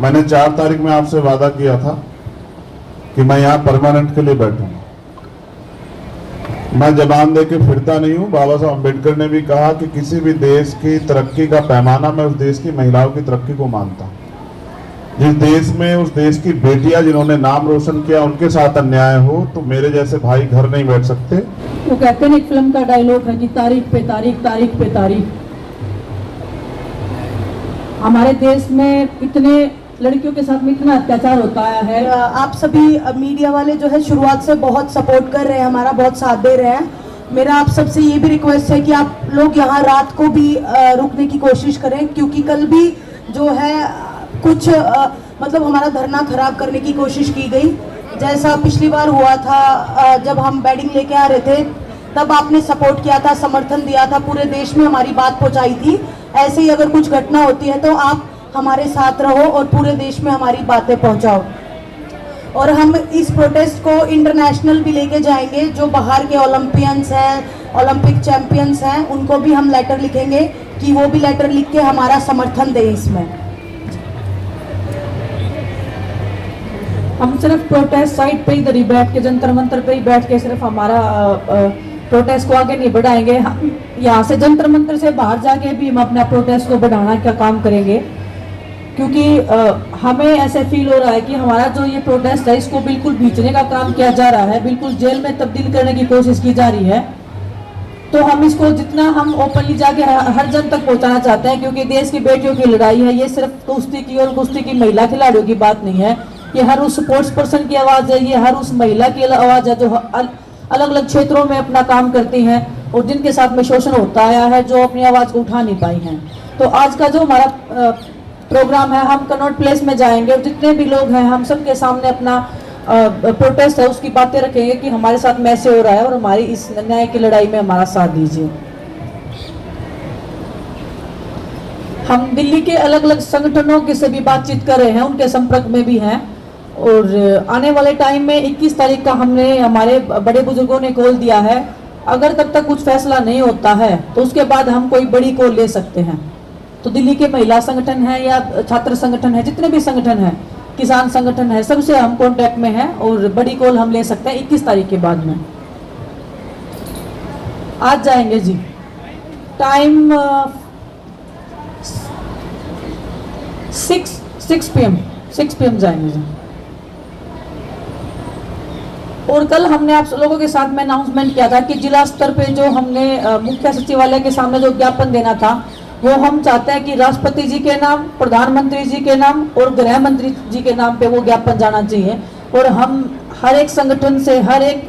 मैंने 4 तारीख में आपसे वादा किया था कि मैं यहाँ परमानेंट के लिए बैठूंगा। मैं जबान दे के फिरता नहीं हूँ। बाबा साहब अम्बेडकर ने भी कहा कि किसी भी देश की तरक्की का पैमाना मैं उस देश की महिलाओं की तरक्की को मानता हूँ। जिस देश में उस देश की बेटियां जिन्होंने नाम रोशन किया उनके साथ अन्याय हो तो मेरे जैसे भाई घर नहीं बैठ सकते। वो कहते हैं एक फिल्म का डायलॉग है कि तारीख पे तारीख, तारीख पे तारीख। हमारे देश में इतने लड़कियों के साथ में इतना अत्याचार होता आया है। आप सभी मीडिया वाले जो है शुरुआत से बहुत सपोर्ट कर रहे हैं, हमारा बहुत साथ दे रहे हैं। मेरा आप सबसे ये भी रिक्वेस्ट है कि आप लोग यहाँ रात को भी रुकने की कोशिश करें, क्योंकि कल भी जो है कुछ मतलब हमारा धरना खराब करने की कोशिश की गई। जैसा पिछली बार हुआ था, जब हम बेडिंग लेके आ रहे थे तब आपने सपोर्ट किया था, समर्थन दिया था, पूरे देश में हमारी बात पहुंचाई थी। ऐसे ही अगर कुछ घटना होती है तो आप हमारे साथ रहो और पूरे देश में हमारी बातें पहुंचाओ। और हम इस प्रोटेस्ट को इंटरनेशनल भी लेके जाएंगे। जो बाहर के ओलंपियंस हैं, ओलंपिक चैंपियंस हैं, उनको भी हम लेटर लिखेंगे कि वो भी लेटर लिख के हमारा समर्थन दें इसमें। हम सिर्फ प्रोटेस्ट साइट पे इधर ही बैठ के, जंतर मंतर पे ही बैठ के सिर्फ हमारा प्रोटेस्ट को आगे नहीं बढ़ाएंगे। हम यहाँ से जंतर मंतर से बाहर जाके भी हम अपना प्रोटेस्ट को बढ़ाना का काम करेंगे, क्योंकि हमें ऐसे फील हो रहा है कि हमारा जो ये प्रोटेस्ट है इसको बिल्कुल बीचने का काम किया जा रहा है, बिल्कुल जेल में तब्दील करने की कोशिश की जा रही है। तो हम इसको जितना हम ओपनली जाके हर जन तक पहुंचाना चाहते हैं, क्योंकि देश की बेटियों की लड़ाई है। ये सिर्फ कुश्ती की और कुश्ती की महिला खिलाड़ियों की बात नहीं है, ये हर उस स्पोर्ट्स पर्सन की आवाज़ है, ये हर उस महिला की आवाज़ है जो अलग अलग क्षेत्रों में अपना काम करती हैं और जिनके साथ में शोषण होता आया है, जो अपनी आवाज़ को उठा नहीं पाई हैं। तो आज का जो हमारा प्रोग्राम है, हम कनॉट प्लेस में जाएंगे और जितने भी लोग हैं हम सबके सामने अपना प्रोटेस्ट है उसकी बातें रखेंगे कि हमारे साथ में ऐसे हो रहा है और हमारी इस न्याय की लड़ाई में हमारा साथ दीजिए। हम दिल्ली के अलग अलग संगठनों के से भी बातचीत कर रहे हैं, उनके संपर्क में भी हैं और आने वाले टाइम में 21 तारीख का हमने हमारे बड़े बुजुर्गों ने कॉल दिया है। अगर तब तक कुछ फैसला नहीं होता है तो उसके बाद हम कोई बड़ी कॉल ले सकते हैं। तो दिल्ली के महिला संगठन है या छात्र संगठन है, जितने भी संगठन हैं, किसान संगठन है, सबसे हम कांटेक्ट में हैं और बड़ी कॉल हम ले सकते हैं 21 तारीख के बाद में। आज जाएंगे जी, टाइम 6 PM जाएंगे जी। और कल हमने आप लोगों के साथ में अनाउंसमेंट किया था कि जिला स्तर पे जो हमने मुख्य सचिवालय के सामने जो ज्ञापन देना था वो हम चाहते हैं कि राष्ट्रपति जी के नाम, प्रधानमंत्री जी के नाम और गृह मंत्री जी के नाम पे वो ज्ञापन जाना चाहिए। और हम हर एक संगठन से, हर एक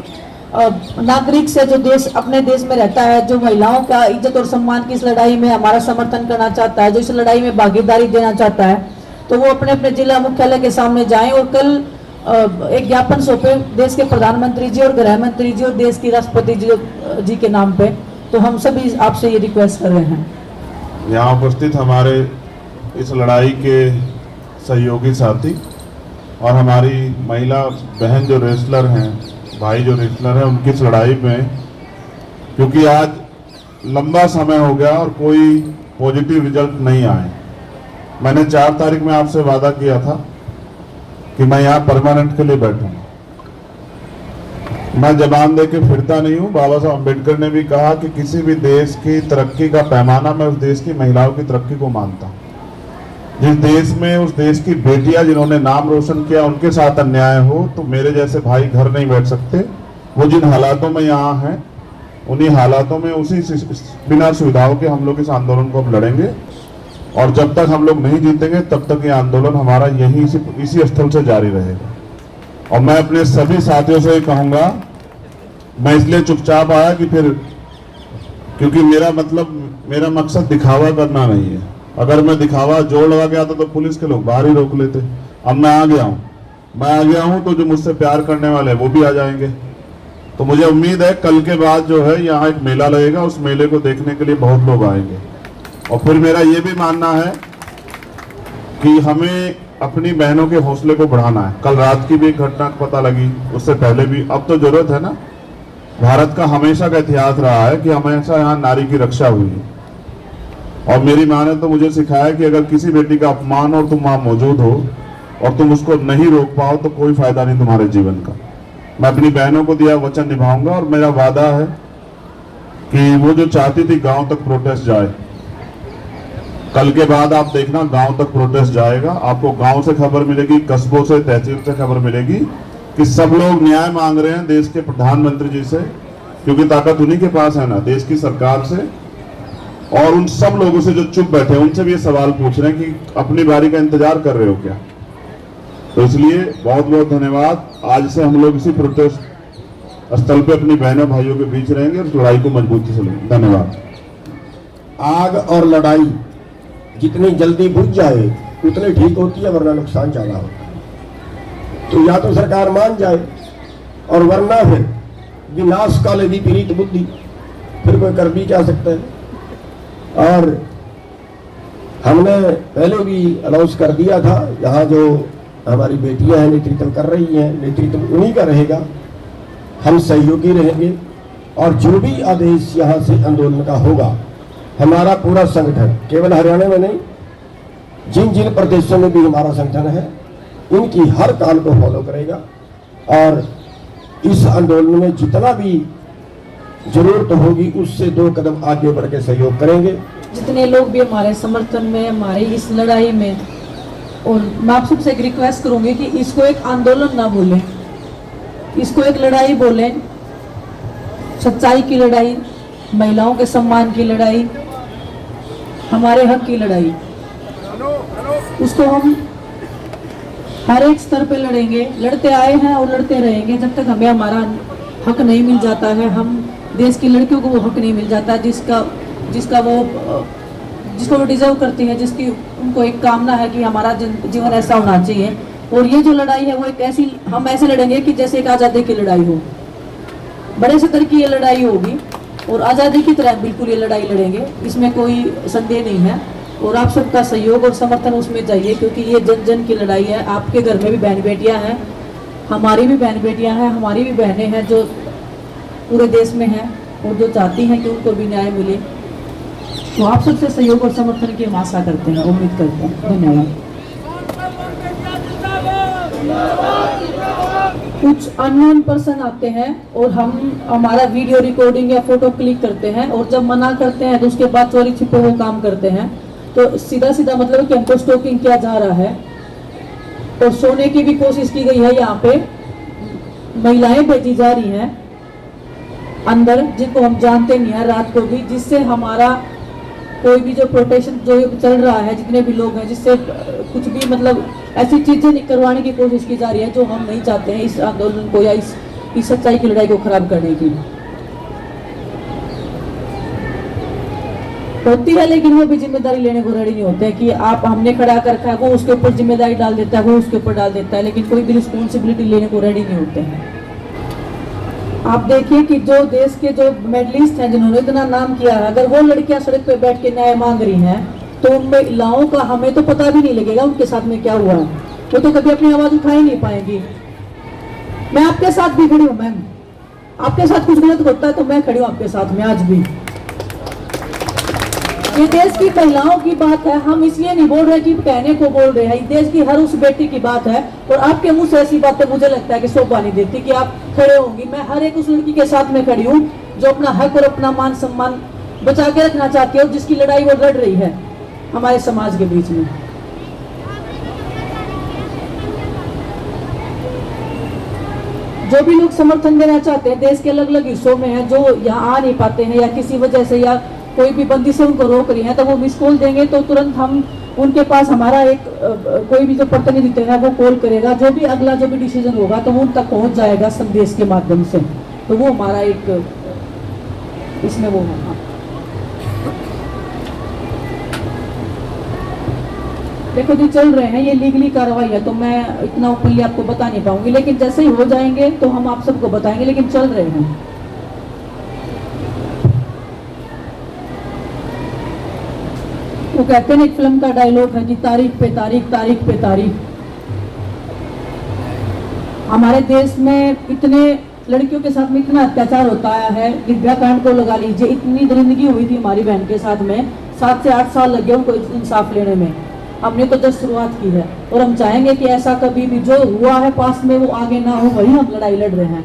नागरिक से जो देश अपने देश में रहता है, जो महिलाओं का इज्जत और सम्मान की इस लड़ाई में हमारा समर्थन करना चाहता है, जो इस लड़ाई में भागीदारी देना चाहता है, तो वो अपने अपने जिला मुख्यालय के सामने जाएं और कल एक ज्ञापन सौंपे देश के प्रधानमंत्री जी और गृह मंत्री जी और देश की राष्ट्रपति जी के नाम पे। तो हम सभी आपसे ये रिक्वेस्ट कर रहे हैं। यहाँ उपस्थित हमारे इस लड़ाई के सहयोगी साथी और हमारी महिला बहन जो रेसलर हैं, भाई जो रेसलर हैं, उनकी इस लड़ाई में, क्योंकि आज लंबा समय हो गया और कोई पॉजिटिव रिजल्ट नहीं आए। मैंने 4 तारीख में आपसे वादा किया था कि मैं यहाँ परमानेंट के लिए बैठूंगा। मैं जबान दे के फिरता नहीं हूँ। बाबा साहब अम्बेडकर ने भी कहा कि किसी भी देश की तरक्की का पैमाना मैं उस देश की महिलाओं की तरक्की को मानता हूँ। जिस देश में उस देश की बेटियां जिन्होंने नाम रोशन किया उनके साथ अन्याय हो तो मेरे जैसे भाई घर नहीं बैठ सकते। वो जिन हालातों में यहाँ हैं उन्हीं हालातों में उसी बिना सुविधाओं के हम लोग इस आंदोलन को हम लड़ेंगे और जब तक हम लोग नहीं जीतेंगे तब तक ये आंदोलन हमारा यही इसी स्थल से जारी रहेगा। और मैं अपने सभी साथियों से कहूँगा, मैं इसलिए चुपचाप आया कि फिर, क्योंकि मेरा मकसद दिखावा करना नहीं है। अगर मैं दिखावा जोड़ लगा के आता तो पुलिस के लोग बाहर ही रोक लेते। अब मैं आ गया हूँ तो जो मुझसे प्यार करने वाले हैं वो भी आ जाएंगे। तो मुझे उम्मीद है कल के बाद जो है यहाँ एक मेला लगेगा, उस मेले को देखने के लिए बहुत लोग आएंगे। और फिर मेरा ये भी मानना है कि हमें अपनी बहनों के हौसले को बढ़ाना है। कल रात की भी एक घटना का पता लगी, उससे पहले भी। अब तो जरूरत है ना, भारत का हमेशा का इतिहास रहा है कि हमेशा यहाँ नारी की रक्षा हुई है। और मेरी माँ ने तो मुझे सिखाया कि अगर किसी बेटी का अपमान और तुम वहां मौजूद हो और तुम उसको नहीं रोक पाओ तो कोई फायदा नहीं तुम्हारे जीवन का। मैं अपनी बहनों को दिया वचन निभाऊंगा और मेरा वादा है कि वो जो चाहती थी गांव तक प्रोटेस्ट जाए, कल के बाद आप देखना गांव तक प्रोटेस्ट जाएगा। आपको गांव से खबर मिलेगी, कस्बों से, तहसील से खबर मिलेगी कि सब लोग न्याय मांग रहे हैं देश के प्रधानमंत्री जी से, क्योंकि ताकत उन्हीं के पास है ना, देश की सरकार से। और उन सब लोगों से जो चुप बैठे हैं उनसे भी ये सवाल पूछ रहे हैं कि अपनी बारी का इंतजार कर रहे हो क्या। तो इसलिए बहुत बहुत धन्यवाद। आज से हम लोग इसी प्रोटेस्ट स्थल पे अपनी बहनों भाइयों के बीच रहेंगे और लड़ाई को मजबूती से लेंगे। धन्यवाद। आग और लड़ाई जितनी जल्दी बुझ जाए उतनी ठीक होती है, वरना नुकसान ज्यादा होता है। तो या तो सरकार मान जाए और वरना फिर विनाश काले विपरीत बुद्धि, फिर कोई कर भी क्या सकता है। और हमने पहले भी अनाउंस कर दिया था, यहाँ जो हमारी बेटियां हैं नेतृत्व कर रही हैं, नेतृत्व उन्हीं का रहेगा, हम सहयोगी रहेंगे। और जो भी आदेश यहाँ से आंदोलन का होगा, हमारा पूरा संगठन केवल हरियाणा में नहीं, जिन जिन प्रदेशों में भी हमारा संगठन है, इनकी हर काल को फॉलो करेगा। और इस आंदोलन में जितना भी जरूरत होगी उससे 2 कदम आगे बढ़ के सहयोग करेंगे। जितने लोग भी हमारे समर्थन में, हमारी इस लड़ाई में, और मैं आप सबसे एक रिक्वेस्ट करूंगी कि इसको एक आंदोलन ना बोलें, इसको एक लड़ाई बोलें। सच्चाई की लड़ाई, महिलाओं के सम्मान की लड़ाई, हमारे हक की लड़ाई, उसको हम हर एक स्तर पे लड़ेंगे, लड़ते आए हैं और लड़ते रहेंगे जब तक हमें हमारा हक नहीं मिल जाता है। हम देश की लड़कियों को वो हक नहीं मिल जाता जिसको वो डिजर्व करती है, जिसकी उनको एक कामना है कि हमारा जीवन ऐसा होना चाहिए। और ये जो लड़ाई है वो एक ऐसी, हम ऐसे लड़ेंगे कि जैसे एक आज़ादी की लड़ाई हो, बड़े स्तर की ये लड़ाई होगी और आज़ादी की तरह बिल्कुल ये लड़ाई लड़ेंगे, इसमें कोई संदेह नहीं है। और आप सबका सहयोग और समर्थन उसमें चाहिए, क्योंकि ये जन जन की लड़ाई है। आपके घर में भी बहन बेटियां हैं, हमारी भी बहन बेटियां हैं, हमारी भी बहनें हैं जो पूरे देश में हैं और जो चाहती हैं कि उनको भी न्याय मिले। तो आप सबसे सहयोग और समर्थन की हम आशा करते हैं, उम्मीद करते हैं। धन्यवाद। कुछ अननोन पर्सन आते हैं और हमारा वीडियो रिकॉर्डिंग या फोटो क्लिक करते हैं, और जब मना करते हैं तो उसके बाद चोरी छिपे वो काम करते हैं। तो सीधा सीधा मतलब कि हमको स्टॉकिंग किया जा रहा है और सोने की भी कोशिश की गई है। यहाँ पे महिलाएं भेजी जा रही हैं अंदर, जिनको हम जानते नहीं है, रात को भी, जिससे हमारा कोई भी जो प्रोटेक्शन जो चल रहा है, जितने भी लोग हैं, जिससे कुछ भी मतलब ऐसी चीजें करवाने की कोशिश की जा रही है जो हम नहीं चाहते हैं इस आंदोलन को या इस सच्चाई की लड़ाई को खराब करने की। होती है लेकिन वो भी जिम्मेदारी लेने को रेडी नहीं होते हैं कि आप हमने खड़ा कर रखा है, वो उसके ऊपर जिम्मेदारी डाल देता है, वो उसके ऊपर डाल देता है, लेकिन कोई भी रिस्पॉन्सिबिलिटी लेने को रेडी नहीं होते हैं। आप देखिए कि जो देश के जो मेडलिस्ट हैं जिन्होंने इतना नाम किया है, अगर वो लड़कियां सड़क पे बैठ के न्याय मांग रही हैं तो उन महिलाओं का हमें तो पता भी नहीं लगेगा उनके साथ में क्या हुआ है, वो तो कभी अपनी आवाज उठा ही नहीं पाएंगी। मैं आपके साथ भी खड़ी हूँ मैम, आपके साथ कुछ गलत होता है तो मैं खड़ी हूँ आपके साथ में आज भी। ये देश की महिलाओं की बात है, हम इसलिए नहीं बोल रहे कि कहने को बोल रहे हैं, देश की हर उस बेटी की बात है। और आपके मुंह से ऐसी बातें मुझे लगता है कि शोभा नहीं देती कि आप खड़े होंगी। मैं हर एक उस लड़की के साथ में खड़ी हूँ जो अपना हक और अपना मान सम्मान बचा के रखना चाहती है और जिसकी लड़ाई वो लड़ रही है हमारे समाज के बीच में। जो भी लोग समर्थन देना चाहते हैं, देश के अलग अलग हिस्सों में हैं, जो यहाँ आ नहीं पाते हैं या किसी वजह से या कोई भी बंदी से उनको रोक रही है, तो वो मिस कॉल देंगे तो तुरंत हम उनके पास हमारा एक कोई भी जो प्रतिनिधि है वो कॉल करेगा, जो भी अगला जो भी डिसीजन होगा तो वो उन तक पहुंच जाएगा संदेश के माध्यम से। तो वो हमारा एक इसमें वो होगा। देखो जी चल रहे हैं, ये लीगली कार्रवाई है तो मैं इतना ओपनली आपको बता नहीं पाऊंगी, लेकिन जैसे ही हो जाएंगे तो हम आप सबको बताएंगे, लेकिन चल रहे हैं। वो कहते हैं एक फिल्म का डायलॉग है कि तारीख पे तारीख, तारीख पे तारीख। हमारे देश में इतने लड़कियों के साथ में इतना अत्याचार होता है, दिव्या कांड को लगा लीजिए, इतनी दरिंदगी हुई थी हमारी बहन के साथ में, 7 से 8 साल लगे उनको इंसाफ लेने में। हमने तो जस्ट शुरुआत की है और हम चाहेंगे कि ऐसा कभी भी जो हुआ है पास में वो आगे ना हो, वही हम लड़ाई लड़ रहे हैं।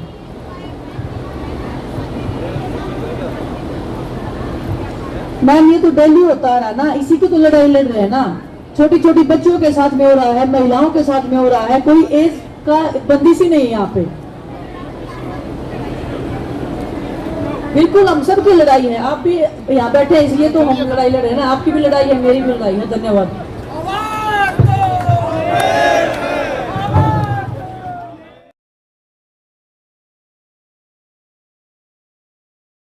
मैम ये तो डेली होता रहा ना, इसी की तो लड़ाई लड़ रहे हैं ना। छोटी छोटी बच्चियों के साथ में हो रहा है, महिलाओं के साथ में हो रहा है, कोई एज का बंदिश ही नहीं है यहाँ पे। बिल्कुल हम सबकी लड़ाई है, आप भी यहाँ बैठे हैं इसलिए तो हम लड़ाई लड़ रहे हैं ना, आपकी भी लड़ाई है, मेरी भी लड़ाई है। धन्यवाद।